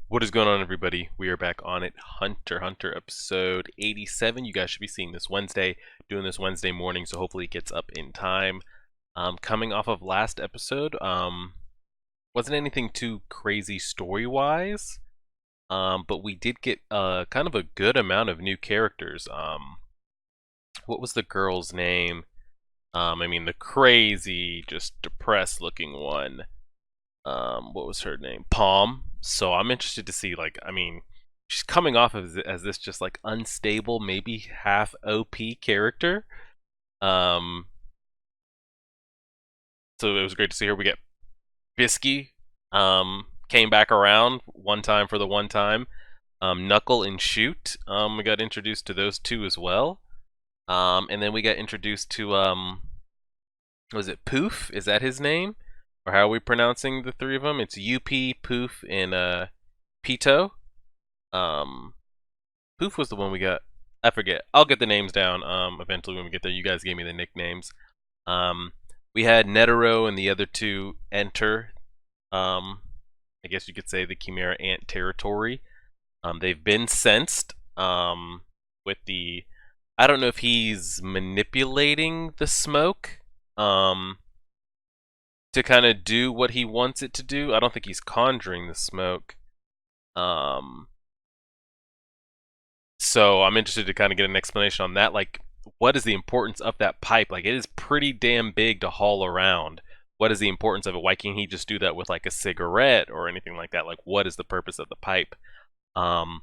What is going on, everybody? We are back on it. Hunter x Hunter episode 87. You guys should be seeing this Wednesday, doing this Wednesday morning, so hopefully it gets up in time. Coming off of last episode, wasn't anything too crazy story-wise, but we did get kind of a good amount of new characters. What was the girl's name? The crazy, just depressed-looking one. What was her name? Palm. So I'm interested to see, she's coming off as this just like unstable, maybe half OP character. Um, so it was great to see her. We get Bisky, came back around one time for the one time. Knuckle and Shoot, we got introduced to those two as well. And then we got introduced to, was it Poof? Is that his name? Or how are we pronouncing the three of them? It's UP, Poof, and Pito. Poof was the one we got. I forget. I'll get the names down eventually when we get there. You guys gave me the nicknames. We had Netero and the other two enter. I guess you could say the Chimera Ant territory. They've been sensed with the. I don't know if he's manipulating the smoke. To kind of do what he wants it to do. I don't think he's conjuring the smoke. So I'm interested to kind of get an explanation on that. Like, what is the importance of that pipe? Like, it is pretty damn big to haul around. What is the importance of it? Why can't he just do that with like a cigarette or anything like that? Like, what is the purpose of the pipe? And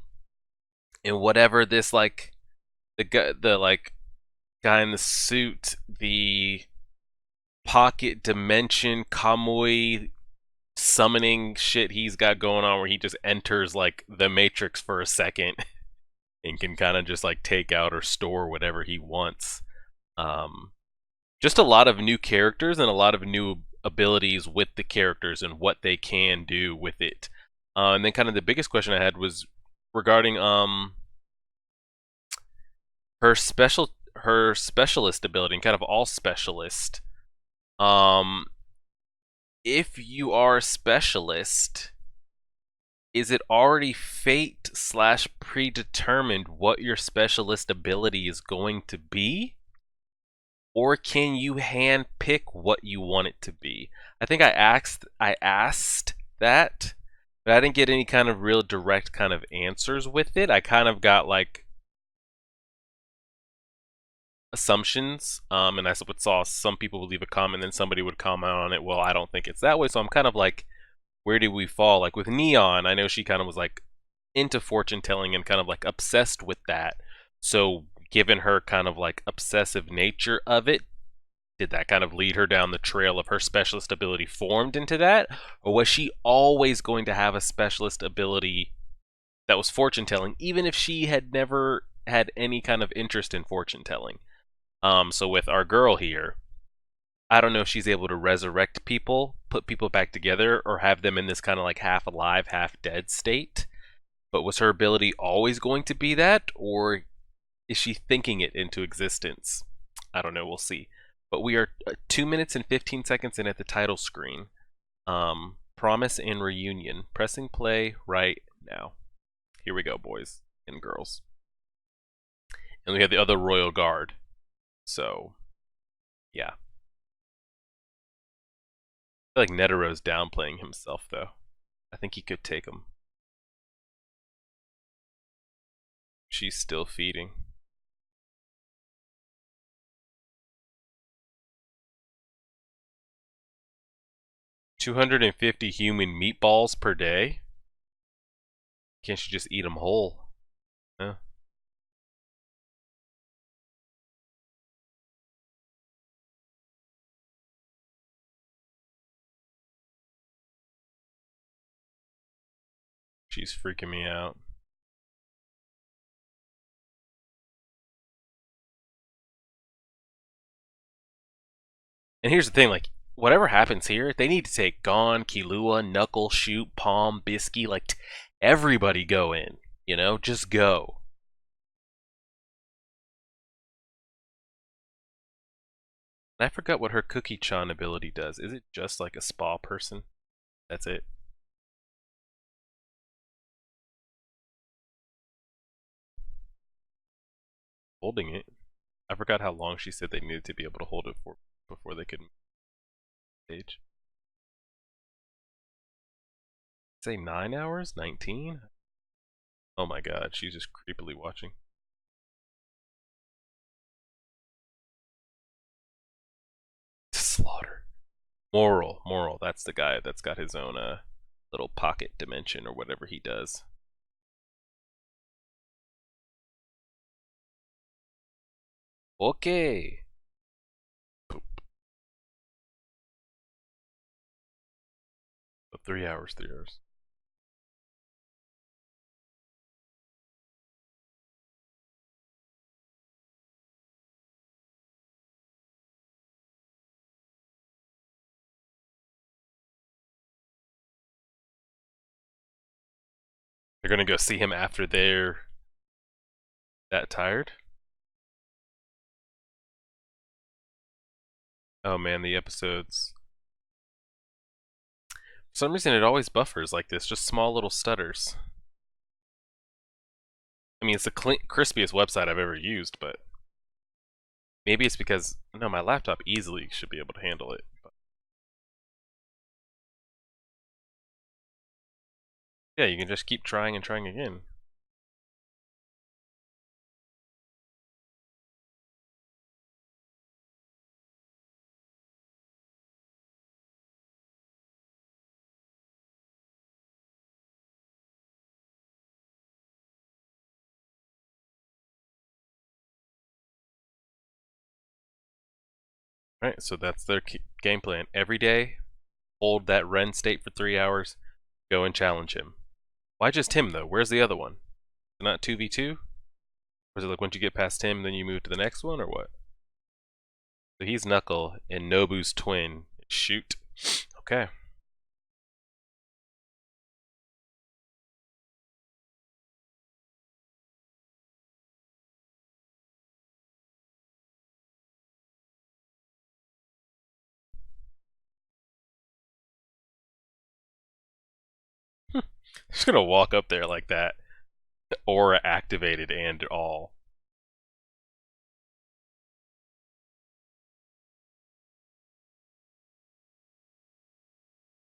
whatever this like guy in the suit, the pocket dimension Kamui summoning shit he's got going on, where he just enters like the Matrix for a second and can kind of just like take out or store whatever he wants. Just a lot of new characters and a lot of new abilities with the characters and what they can do with it. And then kind of the biggest question I had was regarding her specialist ability, and kind of all specialist. If you are a specialist, is it already fate / predetermined what your specialist ability is going to be? Or can you hand pick what you want it to be? I think I asked that, but I didn't get any kind of real direct kind of answers with it. I kind of got like assumptions, and I saw some people would leave a comment, and then somebody would comment on it. Well, I don't think it's that way. So I'm kind of like, where do we fall? Like with Neon, I know she kind of was like into fortune telling and kind of like obsessed with that. So given her kind of like obsessive nature of it, did that kind of lead her down the trail of her specialist ability formed into that? Or was she always going to have a specialist ability that was fortune telling, even if she had never had any kind of interest in fortune telling? So with our girl here, I don't know if she's able to resurrect people, put people back together, or have them in this kind of like half alive, half dead state. But was her ability always going to be that, or is she thinking it into existence? I don't know, we'll see. But we are 2 minutes and 15 seconds in at the title screen. Promise and Reunion. Pressing play right now. Here we go, boys and girls. And we have the other Royal Guard. So, yeah. I feel like Netero's downplaying himself, though. I think he could take him. She's still feeding. $250 human meatballs per day? Can't she just eat them whole? Huh? She's freaking me out. And here's the thing, like, whatever happens here, they need to take Gon, Killua, Knuckle, Shoot, Palm, Bisky, like, everybody go in. You know, just go. And I forgot what her Cookie Chan ability does. Is it just like a spa person? That's it. holding it. I forgot how long she said they needed to be able to hold it for before they could stage. Say 9 hours? 19? Oh my god, she's just creepily watching. Slaughter. Moral. That's the guy that's got his own little pocket dimension or whatever he does. Okay. Poop. Oh, 3 hours, 3 hours. They're gonna go see him after they're that tired? Oh man, the episodes. For some reason it always buffers like this, just small little stutters. I mean, it's the crispiest website I've ever used, but maybe it's because, no, my laptop easily should be able to handle it. But yeah, you can just keep trying and trying again. Alright, so that's their game plan. Every day, hold that Ren state for 3 hours, go and challenge him. Why just him, though? Where's the other one? Not 2v2? Or is it like once you get past him, then you move to the next one, or what? So he's Knuckle, and Nobu's twin. Shoot. Okay. Just gonna walk up there like that. Aura activated and all.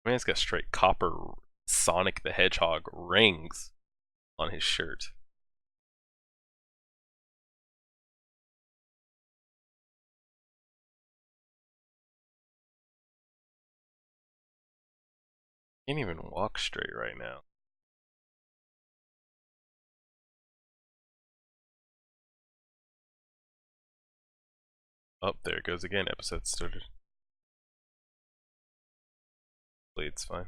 Man, it's got straight copper Sonic the Hedgehog rings on his shirt. Can't even walk straight right now. Oh, there it goes again. Episode started. It's fine.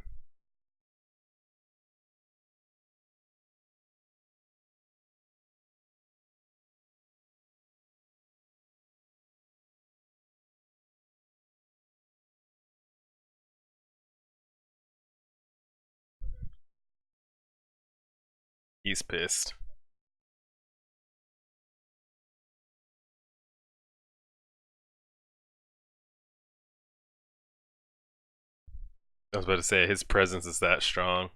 He's pissed. I was about to say, his presence is that strong.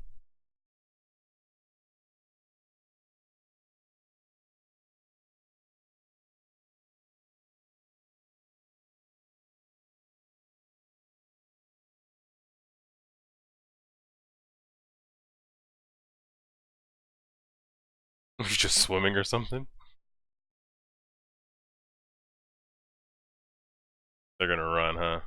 He's just swimming or something. They're gonna run, huh?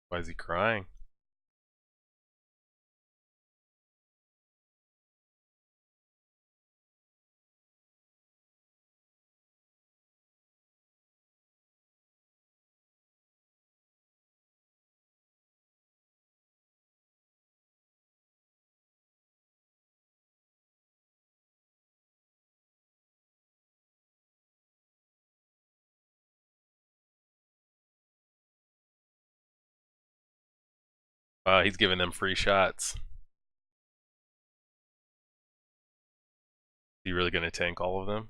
Why is he crying? Wow, he's giving them free shots. Is he really gonna tank all of them?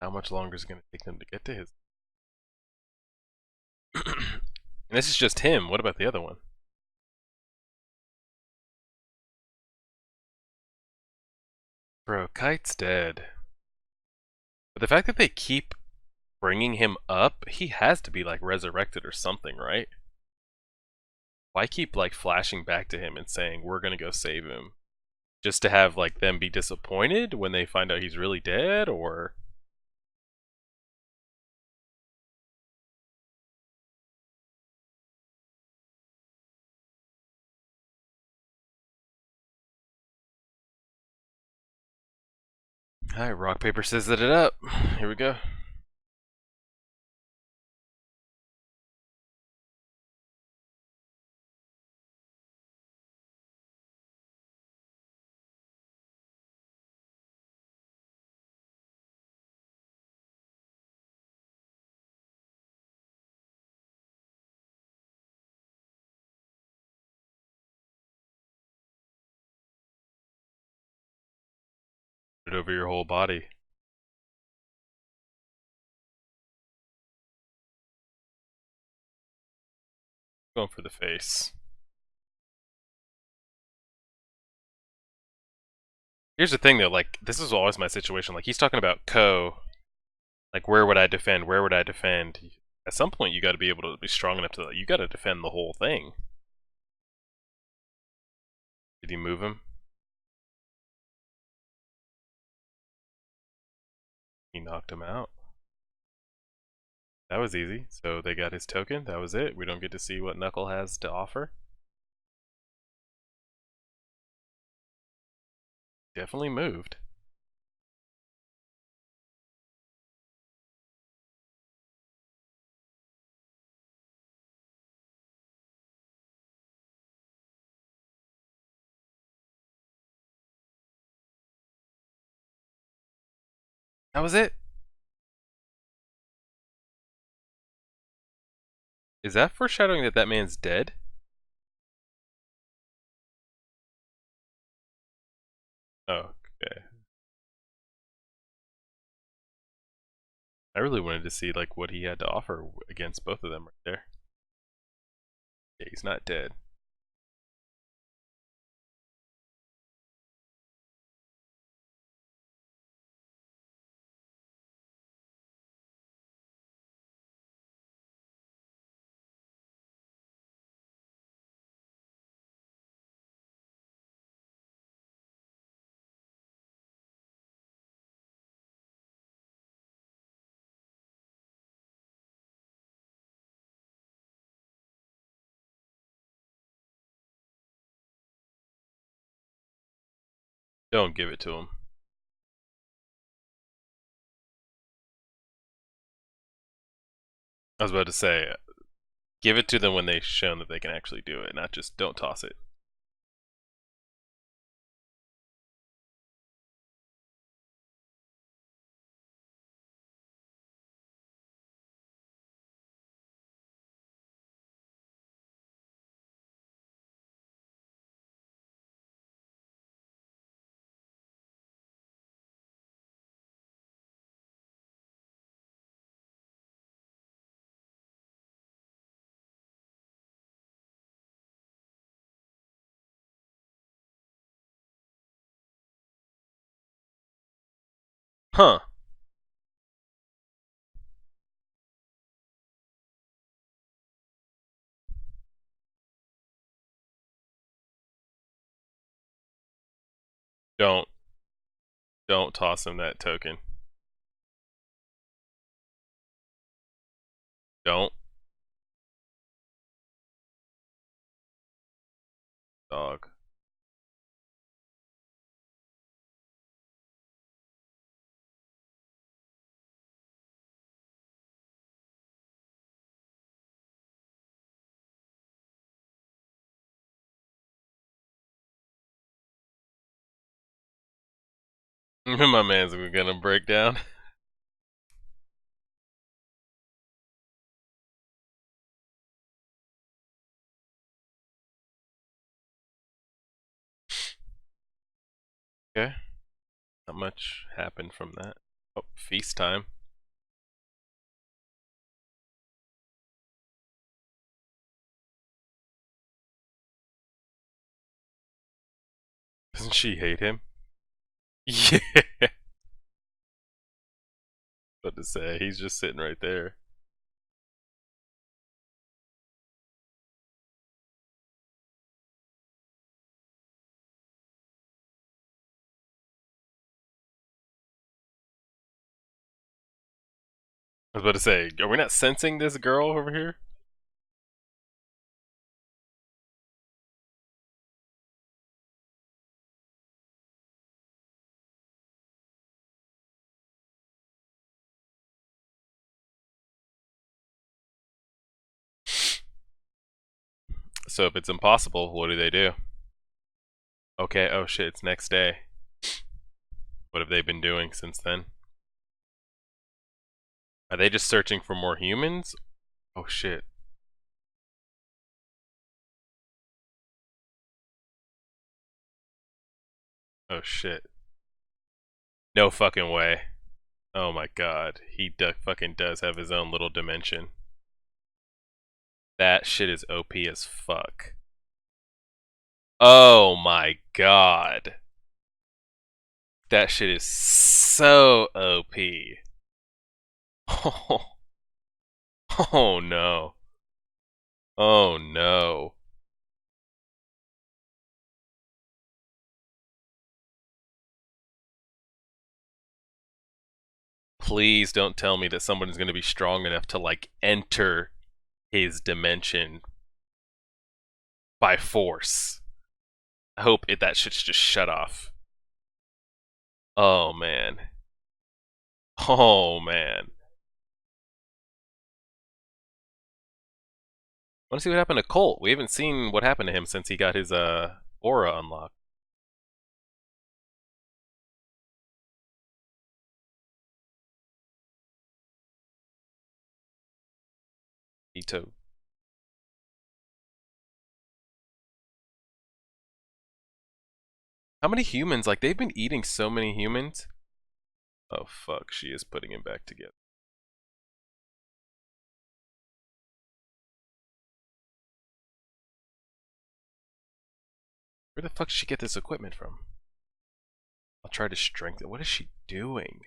How much longer is it going to take them to get to his? And this is just him. What about the other one? Bro, Kite's dead. But the fact that they keep bringing him up, he has to be like resurrected or something, right? Why keep like flashing back to him and saying we're gonna go save him? Just to have like them be disappointed when they find out he's really dead, or alright, rock paper scissors it up. Here we go. Put it over your whole body. Going for the face. Here's the thing though, like, this is always my situation. Like, he's talking about Ko. Like, where would I defend? Where would I defend? At some point, you gotta be able to be strong enough to, you gotta defend the whole thing. Did he move him? He knocked him out. That was easy. So they got his token. That was it. We don't get to see what Knuckle has to offer. Definitely moved. That was it. Is that foreshadowing that that man's dead? Oh, okay. I really wanted to see like what he had to offer against both of them right there. Yeah, he's not dead. Don't give it to him. I was about to say, give it to them when they've shown that they can actually do it, not just don't toss it. Huh. Don't. Don't toss him that token. Don't. Dog. My man's gonna break down. Okay. Not much happened from that. Oh, feast time. Doesn't she hate him? Yeah. What to say? He's just sitting right there. I was about to say, are we not sensing this girl over here? So if it's impossible, what do they do? Okay, oh shit, it's next day. What have they been doing since then? Are they just searching for more humans? Oh shit. Oh shit. No fucking way. Oh my god. He fucking does have his own little dimension. That shit is OP as fuck. Oh my god. That shit is so OP. Oh, oh no. Oh no. Please don't tell me that someone's going to be strong enough to like enter his dimension by force. I hope that shit's just shut off. Oh man. Oh man. I want to see what happened to Colt. We haven't seen what happened to him since he got his aura unlocked. Ito. How many humans? Like they've been eating so many humans. Oh fuck, she is putting him back together. Where the fuck did she get this equipment from? I'll try to strengthen. What is she doing?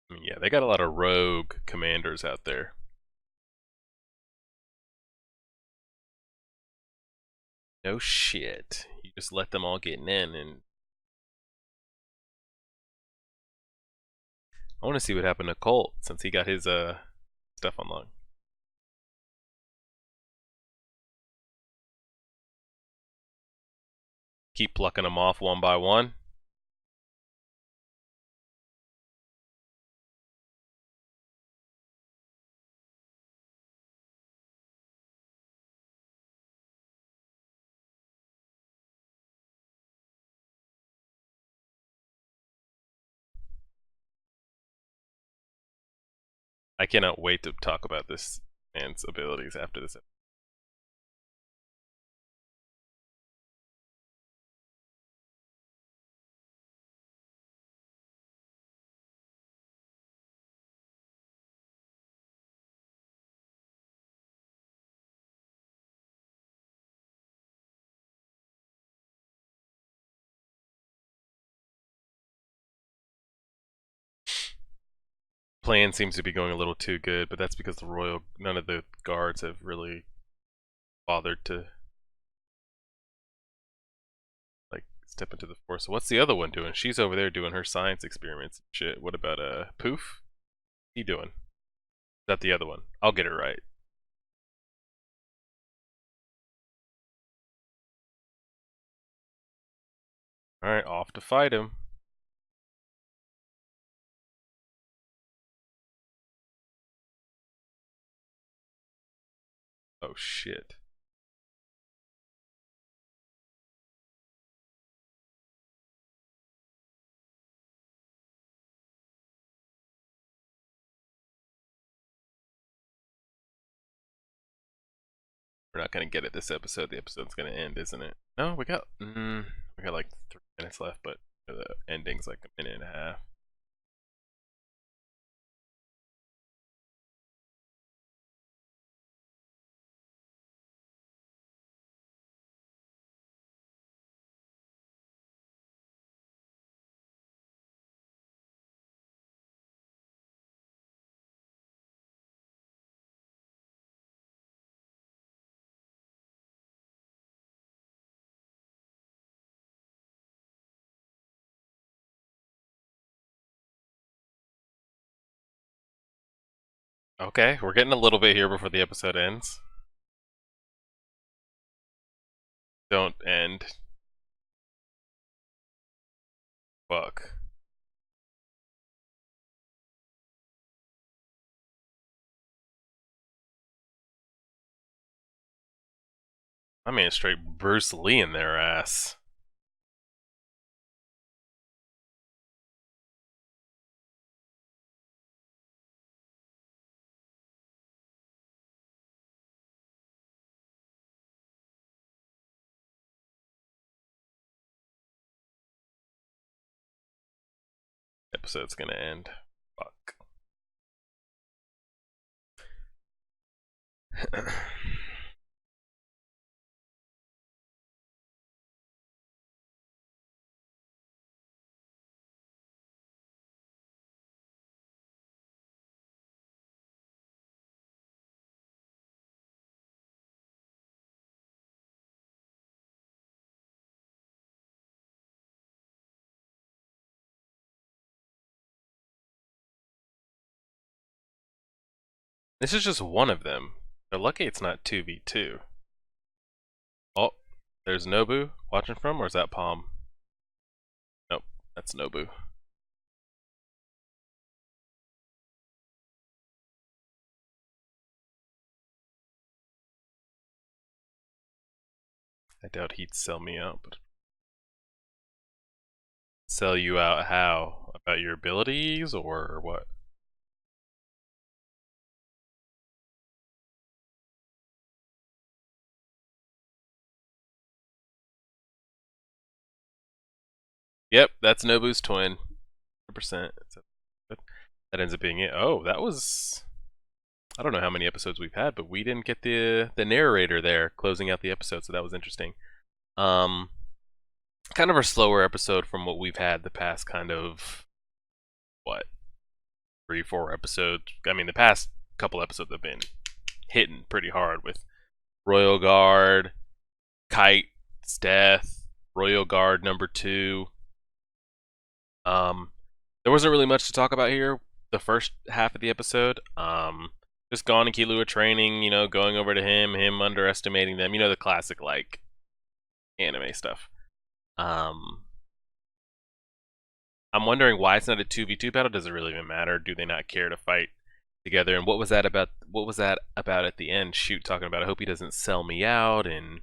I mean, yeah, they got a lot of rogue commanders out there. No shit. You just let them all get in and I want to see what happened to Colt since he got his stuff unlocked. Keep plucking them off one by one. I cannot wait to talk about this man's abilities after this. Plan seems to be going a little too good, but that's because none of the guards have really bothered to like Step into the force. What's the other one doing? She's over there doing her science experiments and shit. What about Poof? What's he doing? Is that the other one? I'll get it right. Alright, off to fight him. Oh shit. We're not gonna get it this episode. The episode's gonna end, isn't it? No, we got like 3 minutes left, but the ending's like a minute and a half. Okay, we're getting a little bit here before the episode ends. Don't end. Fuck. I mean, straight Bruce Lee in their ass. Episode's gonna end. Fuck. This is just one of them. They're lucky it's not 2v2. Oh, there's Nobu watching from, or is that Palm? Nope, that's Nobu. I doubt he'd sell me out, but sell you out how? About your abilities or what? Yep, that's Nobu's twin. 100%. That ends up being it. Oh, that was... I don't know how many episodes we've had, but we didn't get the narrator there closing out the episode, so that was interesting. Kind of a slower episode from what we've had the past kind of, what, 3-4 episodes. I mean, the past couple episodes have been hitting pretty hard with Royal Guard, Kite's death, Royal Guard number 2. There wasn't really much to talk about here the first half of the episode. Just Gon and Killua training, going over to him underestimating them, the classic like anime stuff. I'm wondering why it's not a 2v2 battle. Does it really even matter? Do they not care to fight together? And what was that about? What was that about at the end? Shoot, talking about I hope he doesn't sell me out, and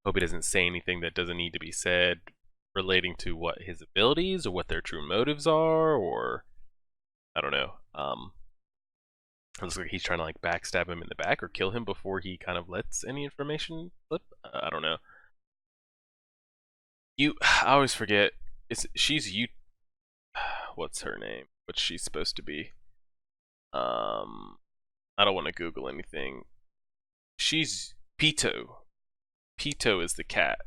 hope he doesn't say anything that doesn't need to be said, relating to what his abilities or what their true motives are, or I don't know. It looks like he's trying to like backstab him in the back or kill him before he kind of lets any information slip. I don't know. I always forget. She's you? What's her name? What's she supposed to be? I don't want to Google anything. She's Pito. Pito is the cat.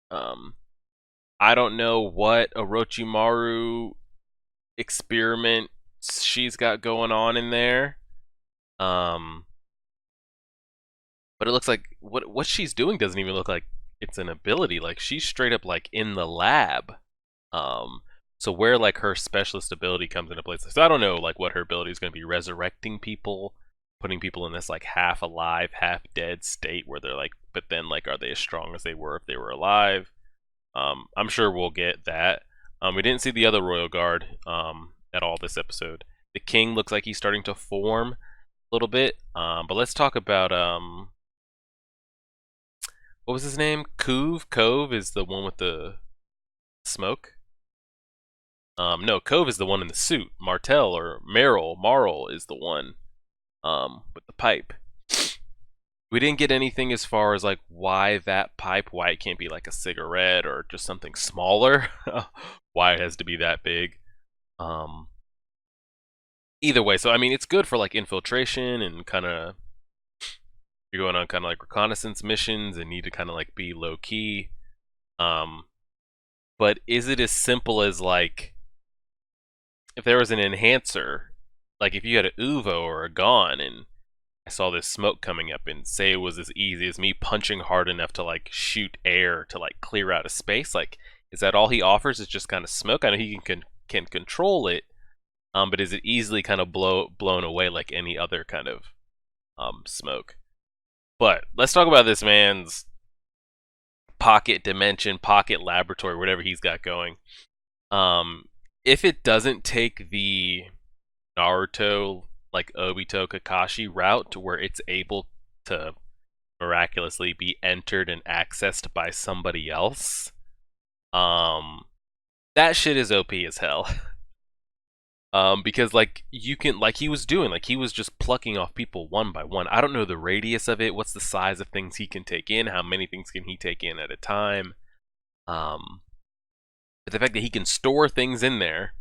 I don't know what Orochimaru experiment she's got going on in there. But it looks like what she's doing doesn't even look like it's an ability. Like she's straight up like in the lab. Um, so where like her specialist ability comes into place. So I don't know like what her ability is going to be, resurrecting people, putting people in this like half alive, half dead state where they're like, but then like are they as strong as they were if they were alive? I'm sure we'll get that. We didn't see the other royal guard at all this episode. The king looks like he's starting to form a little bit. But let's talk about what was his name? Cove is the one with the smoke. No, Cove is the one in the suit. Martel or Marl is the one with the pipe. We didn't get anything as far as like why that pipe, why it can't be like a cigarette or just something smaller, why it has to be that big. Either way, so I mean, it's good for like infiltration and kind of you're going on kind of like reconnaissance missions and need to kind of like be low key. But is it as simple as like if there was an enhancer, like if you had an Uvo or a Gon and I saw this smoke coming up and say it was as easy as me punching hard enough to like shoot air to like clear out of space, like is that all he offers is just kind of smoke? I know he can control it, but is it easily kind of blown away like any other kind of smoke? But let's talk about this man's pocket dimension, pocket laboratory, whatever he's got going. If it doesn't take the Naruto, like Obito Kakashi route to where it's able to miraculously be entered and accessed by somebody else, that shit is OP as hell. Because like you can, like he was doing, like he was just plucking off people one by one. I don't know the radius of it. What's the size of things he can take in? How many things can he take in at a time? But the fact that he can store things in there,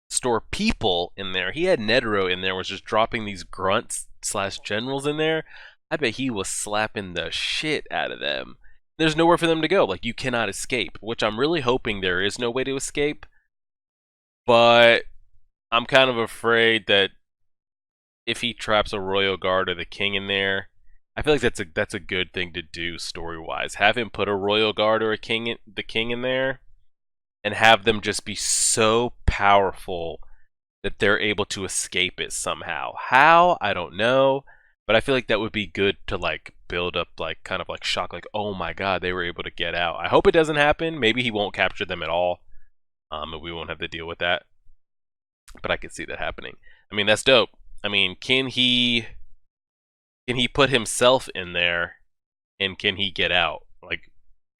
store people in there. He had Netero in there, was just dropping these grunts / generals in there. I bet he was slapping the shit out of them. There's nowhere for them to go. Like you cannot escape, which I'm really hoping there is no way to escape. But I'm kind of afraid that if he traps a royal guard or the king in there, I feel like that's a good thing to do story wise. Have him put a royal guard or the king in there, and have them just be so powerful that they're able to escape it somehow. How? I don't know, but I feel like that would be good to like build up like kind of like shock, like oh my god, they were able to get out. I hope it doesn't happen. Maybe he won't capture them at all, and we won't have to deal with that. But I could see that happening. I mean, that's dope. I mean, can he put himself in there, and can he get out? Like,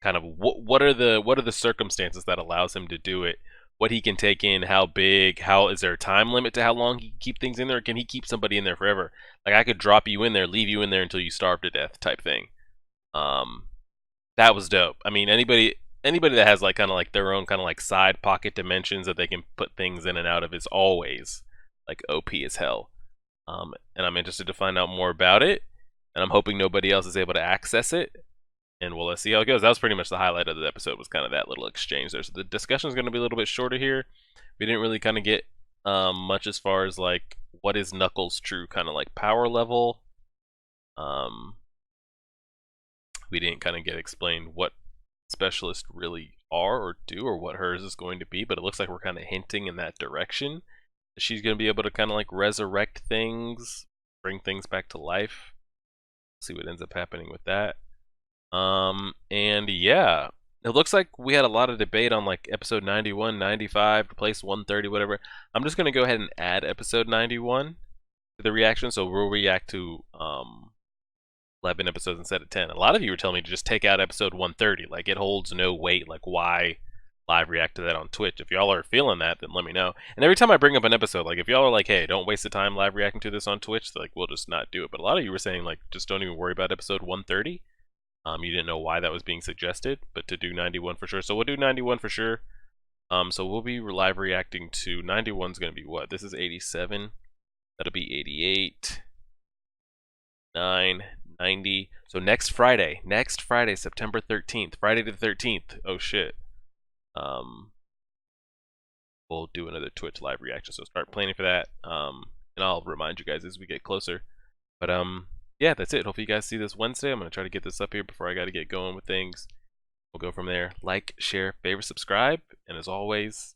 kind of what are the circumstances that allows him to do it? What he can take in? How big? How is there a time limit to how long he can keep things in there? Or can he keep somebody in there forever? Like I could drop you in there, leave you in there until you starve to death, type thing. That was dope. I mean, anybody that has like kind of like their own kind of like side pocket dimensions that they can put things in and out of is always like OP as hell. And I'm interested to find out more about it, and I'm hoping nobody else is able to access it. And we'll let's see how it goes. That was pretty much the highlight of the episode, was kind of that little exchange there. So the discussion is going to be a little bit shorter here. We didn't really kind of get much as far as like what is Knuckles' true kind of like power level. We didn't kind of get explained what specialists really are or do, or what hers is going to be, but it looks like we're kind of hinting in that direction. She's going to be able to kind of like resurrect things, bring things back to life. See what ends up happening with that. And yeah, it looks like we had a lot of debate on like episode 91, 95, replace 130, whatever. I'm just going to go ahead and add episode 91 to the reaction, so we'll react to 11 episodes instead of 10. A lot of you were telling me to just take out episode 130, like it holds no weight, like why live react to that on Twitch? If y'all are feeling that, then let me know. And every time I bring up an episode, like if y'all are like, hey, don't waste the time live reacting to this on Twitch, like we'll just not do it. But a lot of you were saying like, just don't even worry about episode 130. You didn't know why that was being suggested, but to do 91 for sure. So we'll do 91 for sure. So we'll be live reacting to 91 is going to be what? This is 87. That'll be 88. 9, 90. So next Friday, September 13th, Friday the 13th. Oh shit. We'll do another Twitch live reaction. So start planning for that. And I'll remind you guys as we get closer. But yeah, that's it. Hopefully you guys see this Wednesday. I'm going to try to get this up here before I got to get going with things. we'll go from there. Like, share, favorite, subscribe, and as always,